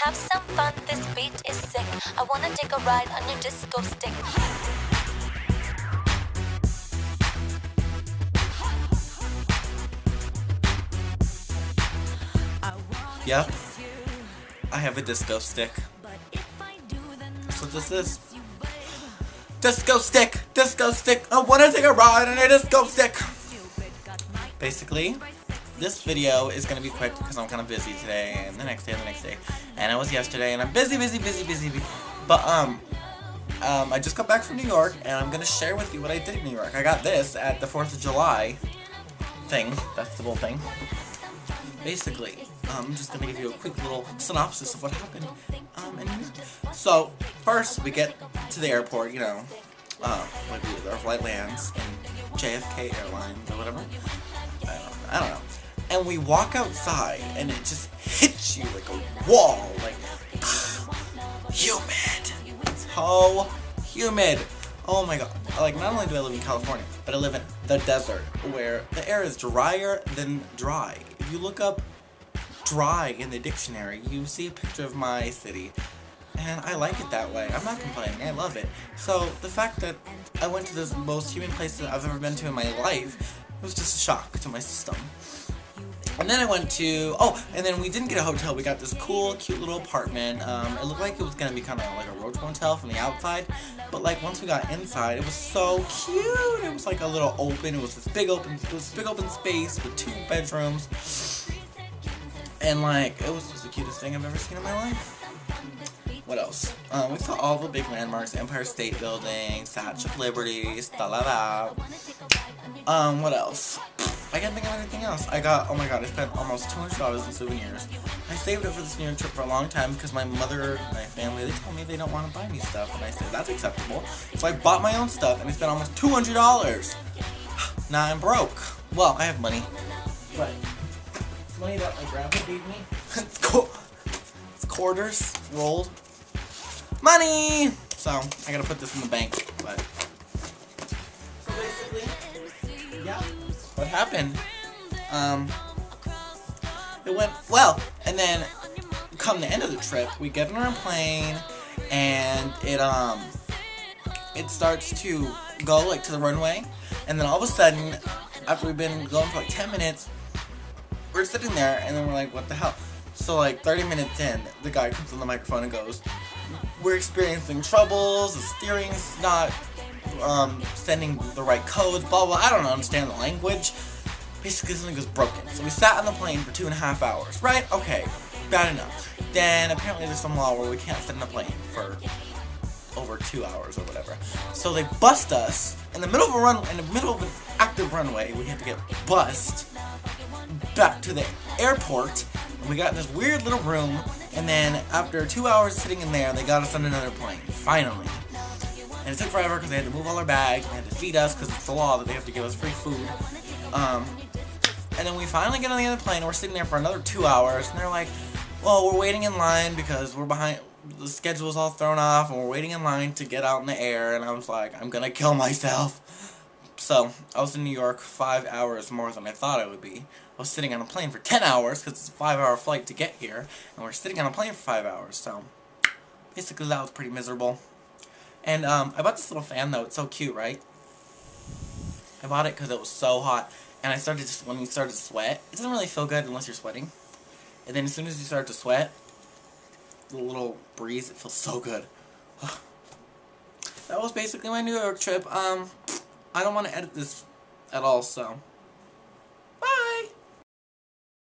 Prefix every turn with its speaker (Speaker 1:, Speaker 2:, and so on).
Speaker 1: have some fun, this beat is sick. I wanna take a ride on your disco stick.
Speaker 2: Yep, I have a disco stick. That's what this is. Disco stick! Disco stick! I wanna take a ride on a disco stick! Basically, this video is gonna be quick because I'm kind of busy today, and the next day, and the next day. And it was yesterday, and I'm busy. But, I just got back from New York, and I'm gonna share with you what I did in New York. I got this at the 4th of July festival thing. Basically, I'm just gonna give you a quick little synopsis of what happened in New York. So, first we get to the airport, you know, like our flight lands in JFK Airlines or whatever. I don't know. And we walk outside, and it just hits you like a wall, like humid. So humid. Oh my god. Like, not only do I live in California, but I live in the desert, where the air is drier than dry. If you look up dry in the dictionary, you see a picture of my city, and I like it that way. I'm not complaining, I love it. So, the fact that I went to this most humid place that I've ever been to in my life, it was just a shock to my system. And then I went to, and then we didn't get a hotel, we got this cool, cute little apartment. It looked like it was gonna be kind of like a roach motel from the outside, but like once we got inside, it was so cute. It was like a little open, it was this big open space with 2 bedrooms, and like, it was just the cutest thing I've ever seen in my life. What else? We saw all the big landmarks, Empire State Building, Statue of Liberty, what else? I can't think of anything else. Oh my god, I spent almost $200 in souvenirs. I saved up for this New York trip for a long time because my mother and my family, they told me they don't want to buy me stuff, and I said, that's acceptable. So I bought my own stuff, and I spent almost $200. Now I'm broke. Well, I have money, but it's money that my grandpa gave me. It's quarters rolled. Money! So, I gotta put this in the bank, but... So basically, yeah, what happened? It went well, and then, come the end of the trip, we get on our plane, and it starts to go, like, to the runway, and then all of a sudden, after we've been going for like 10 minutes, we're sitting there, and then we're like, what the hell? So, like, 30 minutes in, the guy comes on the microphone and goes, we're experiencing troubles, the steering's not sending the right codes, blah blah, I don't understand the language. Basically, something was broken. So we sat on the plane for 2.5 hours, right? Okay, bad enough. Then, apparently there's some law where we can't sit in a plane for over 2 hours or whatever. So they bust us in the middle of an active runway. We had to get bussed back to the airport. And we got in this weird little room, and then after 2 hours sitting in there, they got us on another plane, finally. And it took forever because they had to move all our bags, and they had to feed us because it's the law that they have to give us free food. And then we finally get on the other plane, and we're sitting there for another 2 hours, and they're like, well, we're waiting in line because we're behind, the schedule's all thrown off, and we're waiting in line to get out in the air, and I was like, I'm gonna kill myself. So, I was in New York 5 hours more than I thought I would be. I was sitting on a plane for 10 hours, because it's a 5-hour flight to get here, and we're sitting on a plane for 5 hours, so basically that was pretty miserable. And I bought this little fan, though. It's so cute, right? I bought it because it was so hot, and when you start to sweat, it doesn't really feel good unless you're sweating, and then as soon as you start to sweat, the little breeze, it feels so good. That was basically my New York trip. I don't want to edit this at all, so